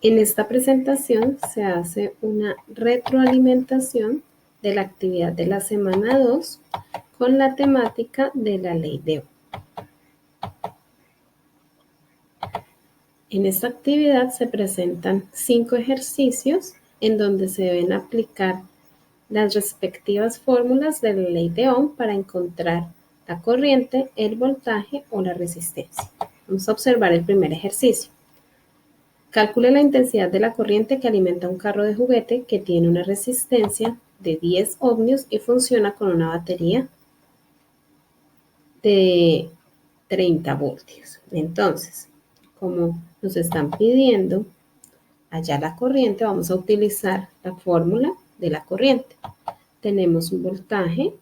En esta presentación se hace una retroalimentación de la actividad de la semana 2 con la temática de la ley de Ohm. En esta actividad se presentan 5 ejercicios en donde se deben aplicar las respectivas fórmulas de la ley de Ohm para encontrar la corriente, el voltaje o la resistencia. Vamos a observar el primer ejercicio. Calcule la intensidad de la corriente que alimenta un carro de juguete que tiene una resistencia de 10 ohmios y funciona con una batería de 30 voltios. Entonces, como nos están pidiendo hallar la corriente, vamos a utilizar la fórmula de la corriente. Tenemos un voltaje,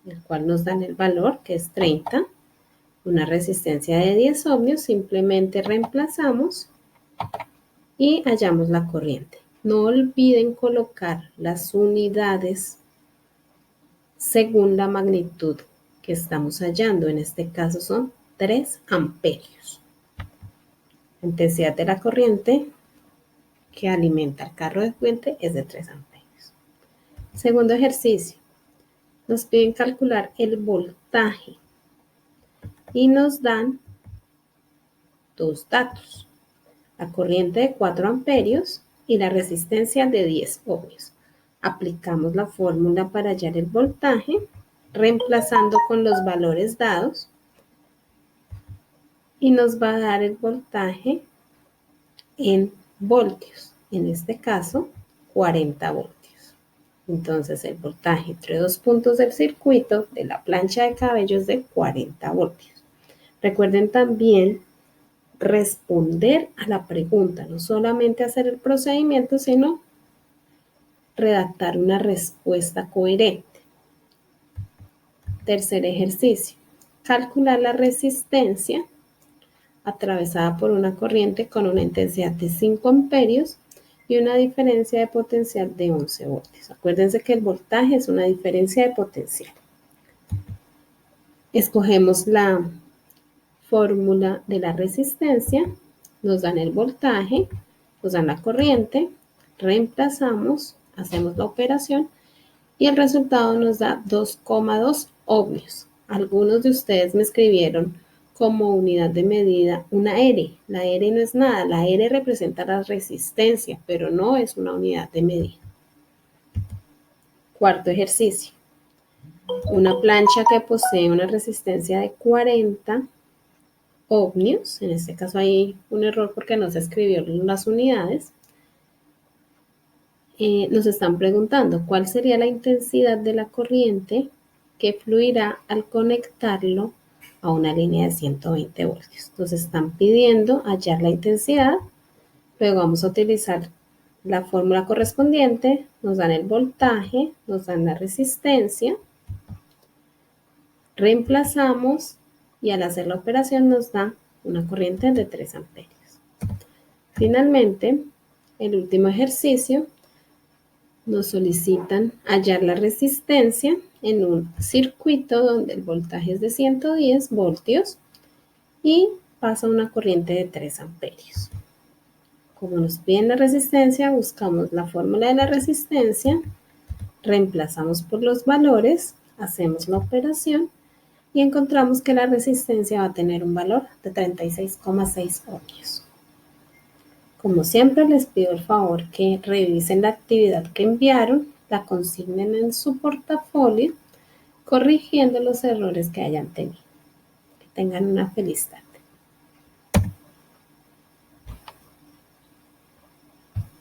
el cual nos dan el valor, que es 30, una resistencia de 10 ohmios, simplemente reemplazamos y hallamos la corriente. No olviden colocar las unidades según la magnitud que estamos hallando. En este caso son 3 amperios. La intensidad de la corriente que alimenta el carro de juguete es de 3 amperios. Segundo ejercicio. Nos piden calcular el voltaje y nos dan dos datos. La corriente de 4 amperios y la resistencia de 10 ohmios. Aplicamos la fórmula para hallar el voltaje, reemplazando con los valores dados, y nos va a dar el voltaje en voltios, en este caso 40 voltios. Entonces el voltaje entre dos puntos del circuito de la plancha de cabello es de 40 voltios. Recuerden también responder a la pregunta, no solamente hacer el procedimiento, sino redactar una respuesta coherente. Tercer ejercicio. Calcular la resistencia atravesada por una corriente con una intensidad de 5 amperios y una diferencia de potencial de 11 voltios. Acuérdense que el voltaje es una diferencia de potencial. Escogemos la fórmula de la resistencia, nos dan el voltaje, nos dan la corriente, reemplazamos, hacemos la operación y el resultado nos da 2,2 ohmios. Algunos de ustedes me escribieron como unidad de medida una R. La R no es nada, la R representa la resistencia, pero no es una unidad de medida. Cuarto ejercicio. Una plancha que posee una resistencia de 40 ohmios, en este caso hay un error porque no se escribieron las unidades, nos están preguntando cuál sería la intensidad de la corriente que fluirá al conectarlo a una línea de 120 voltios. Entonces están pidiendo hallar la intensidad, luego vamos a utilizar la fórmula correspondiente, nos dan el voltaje, nos dan la resistencia, reemplazamos y al hacer la operación nos da una corriente de 3 amperios. Finalmente, el último ejercicio, nos solicitan hallar la resistencia en un circuito donde el voltaje es de 110 voltios y pasa una corriente de 3 amperios. Como nos piden la resistencia, buscamos la fórmula de la resistencia, reemplazamos por los valores, hacemos la operación y encontramos que la resistencia va a tener un valor de 36,6 ohmios. Como siempre, les pido el favor que revisen la actividad que enviaron, la consignen en su portafolio, corrigiendo los errores que hayan tenido. Que tengan una feliz tarde.